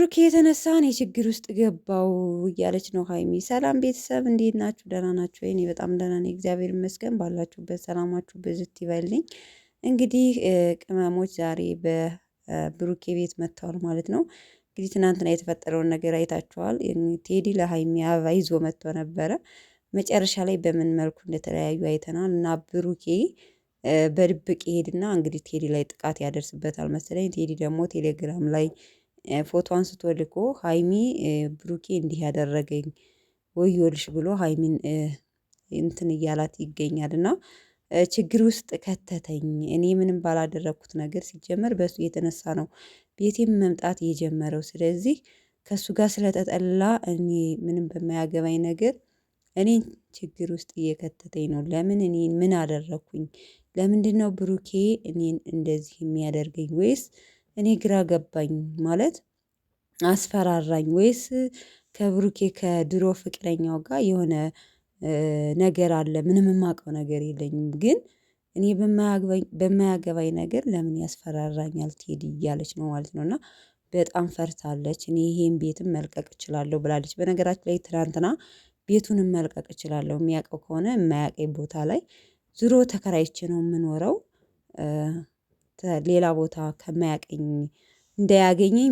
በብሩክ የተነሳ እኔ ችግር ውስጥ ገባው እያለች ነው ሀይሚ። ሰላም ቤተሰብ እንዴት ናችሁ? ደህና ናችሁ? እኔ በጣም ደህና ነኝ፣ እግዚአብሔር ይመስገን። ባላችሁበት ሰላማችሁ ብዝት ይበልኝ። እንግዲህ ቅመሞች ዛሬ በብሩኬ ቤት መጥተዋል ማለት ነው። እንግዲህ ትናንትና የተፈጠረውን ነገር አይታችኋል። ቴዲ ለሀይሚ አበባ ይዞ መጥቶ ነበረ። መጨረሻ ላይ በምን መልኩ እንደተለያዩ አይተናል። እና ብሩኬ በድብቅ ይሄድና እንግዲህ ቴዲ ላይ ጥቃት ያደርስበታል መሰለኝ። ቴዲ ደግሞ ቴሌግራም ላይ ፎቶ አንስቶ ልኮ ሀይሚ ብሩኬ እንዲህ ያደረገኝ ወዮልሽ ብሎ ሀይሚን እንትን እያላት ይገኛል። እና ችግር ውስጥ ከተተኝ። እኔ ምንም ባላደረግኩት ነገር ሲጀመር በሱ የተነሳ ነው ቤቴም መምጣት የጀመረው። ስለዚህ ከእሱ ጋር ስለተጠላ እኔ ምንም በማያገባኝ ነገር እኔን ችግር ውስጥ እየከተተኝ ነው። ለምን እኔን ምን አደረግኩኝ? ለምንድን ነው ብሩኬ እኔን እንደዚህ የሚያደርገኝ? ወይስ እኔ ግራ ገባኝ ማለት አስፈራራኝ? ወይስ ከብሩኬ ከድሮ ፍቅረኛው ጋር የሆነ ነገር አለ? ምንም የማውቀው ነገር የለኝም። ግን እኔ በማያገባኝ ነገር ለምን ያስፈራራኛል ቴዲ እያለች ነው ማለት ነው። እና በጣም ፈርታለች። እኔ ይሄን ቤትም መልቀቅ እችላለሁ ብላለች። በነገራችን ላይ ትናንትና ቤቱንም መልቀቅ እችላለሁ፣ የሚያውቀው ከሆነ የማያውቀኝ ቦታ ላይ ዙሮ ተከራይቼ ነው የምኖረው፣ ሌላ ቦታ ከማያውቀኝ እንዳያገኘኝ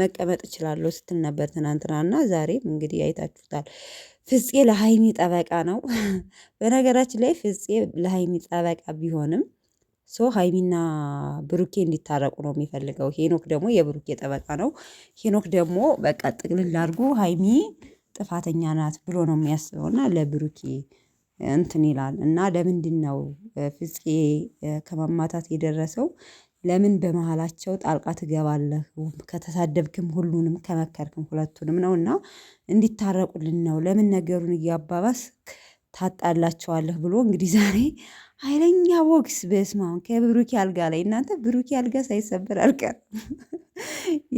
መቀመጥ እችላለሁ ስትል ነበር ትናንትናና ዛሬም እንግዲህ አይታችሁታል። ፍፄ ለሀይሚ ጠበቃ ነው። በነገራችን ላይ ፍፄ ለሀይሚ ጠበቃ ቢሆንም ሀይሚና ብሩኬ እንዲታረቁ ነው የሚፈልገው። ሄኖክ ደግሞ የብሩኬ ጠበቃ ነው። ሄኖክ ደግሞ በቃ ጥቅልል አድርጎ ሀይሚ ጥፋተኛ ናት ብሎ ነው የሚያስበው እና ለብሩኬ እንትን ይላል። እና ለምንድን ነው ፍፄ ከማማታት የደረሰው? ለምን በመሃላቸው ጣልቃ ትገባለህ? ከተሳደብክም ሁሉንም ከመከርክም ሁለቱንም ነው እና እንዲታረቁልን ነው። ለምን ነገሩን እያባባስ ታጣላቸዋለህ ብሎ እንግዲህ ዛሬ ኃይለኛ ቦክስ በስማውን ከብሩኬ አልጋ ላይ እናንተ ብሩኬ አልጋ ሳይሰበር አልቀርም።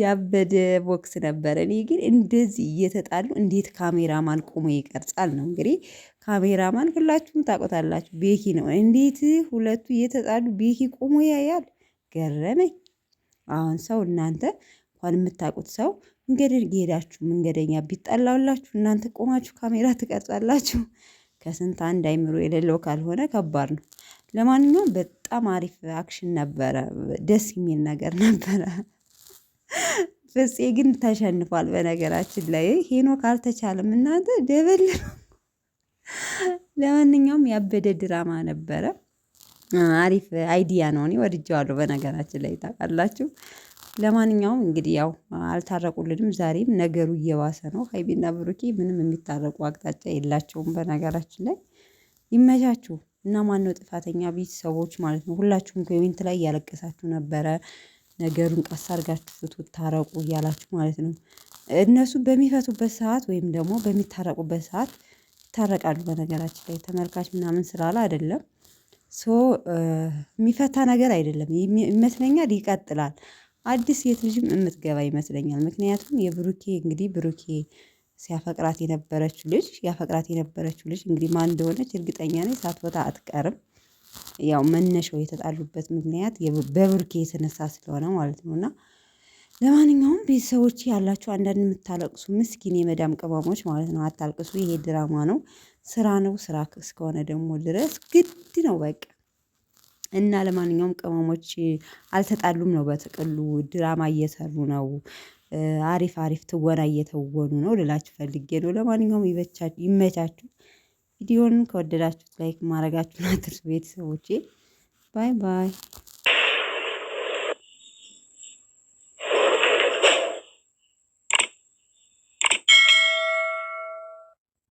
ያበደ ቦክስ ነበረ። እኔ ግን እንደዚህ እየተጣሉ እንዴት ካሜራማን ቆሞ ይቀርጻል ነው እንግዲህ። ካሜራማን ሁላችሁም ታውቁታላችሁ፣ ቤኪ ነው። እንዴት ሁለቱ እየተጣሉ ቤኪ ቆሞ ያያል? ገረመኝ። አሁን ሰው እናንተ እንኳን የምታውቁት ሰው መንገድ ሄዳችሁ መንገደኛ ቢጠላውላችሁ እናንተ ቆማችሁ ካሜራ ትቀርጻላችሁ? ከስንት አንድ አይምሮ የሌለው ካልሆነ ከባድ ነው። ለማንኛውም በጣም አሪፍ አክሽን ነበረ፣ ደስ የሚል ነገር ነበረ። ፍፄ ግን ተሸንፏል። በነገራችን ላይ ሄኖክ አልተቻለም። እናንተ ደበል። ለማንኛውም ያበደ ድራማ ነበረ። አሪፍ አይዲያ ነው። እኔ ወድጄዋለሁ። በነገራችን ላይ ታውቃላችሁ። ለማንኛውም እንግዲህ ያው አልታረቁልንም። ዛሬም ነገሩ እየባሰ ነው። ሀይሚና ብሩኬ ምንም የሚታረቁ አቅጣጫ የላቸውም። በነገራችን ላይ ይመቻችሁ። እና ማነው ጥፋተኛ? ቤተሰቦች ማለት ነው። ሁላችሁም ኮሜንት ላይ እያለቀሳችሁ ነበረ። ነገሩን ቀስ አድርጋችሁ ፍቱት፣ ታረቁ እያላችሁ ማለት ነው። እነሱ በሚፈቱበት ሰዓት ወይም ደግሞ በሚታረቁበት ሰዓት ይታረቃሉ። በነገራችን ላይ ተመልካች ምናምን ስላለ አይደለም የሚፈታ ነገር አይደለም ይመስለኛል። ይቀጥላል። አዲስ ሴት ልጅም የምትገባ ይመስለኛል። ምክንያቱም የብሩኬ እንግዲህ ብሩኬ ሲያፈቅራት የነበረችው ልጅ እንግዲህ ማን እንደሆነች እርግጠኛ ነኝ፣ ሳትወጣ አትቀርም። ያው መነሻው የተጣሉበት ምክንያት በብሩኬ የተነሳ ስለሆነ ማለት ነው። እና ለማንኛውም ቤተሰቦች ያላችሁ አንዳንድ የምታለቅሱ ምስኪን የመዳም ቅመሞች ማለት ነው፣ አታልቅሱ። ይሄ ድራማ ነው፣ ስራ ነው። ስራ እስከሆነ ደግሞ ድረስ ግድ ነው በቃ። እና ለማንኛውም ቅመሞች አልተጣሉም ነው፣ በጥቅሉ ድራማ እየሰሩ ነው። አሪፍ አሪፍ ትወና እየተወኑ ነው ልላችሁ ፈልጌ ነው። ለማንኛውም ይመቻችሁ። ቪዲዮን ከወደዳችሁት ላይክ ማድረጋችሁን አትርሱ ቤተሰቦቼ። ባይ ባይ።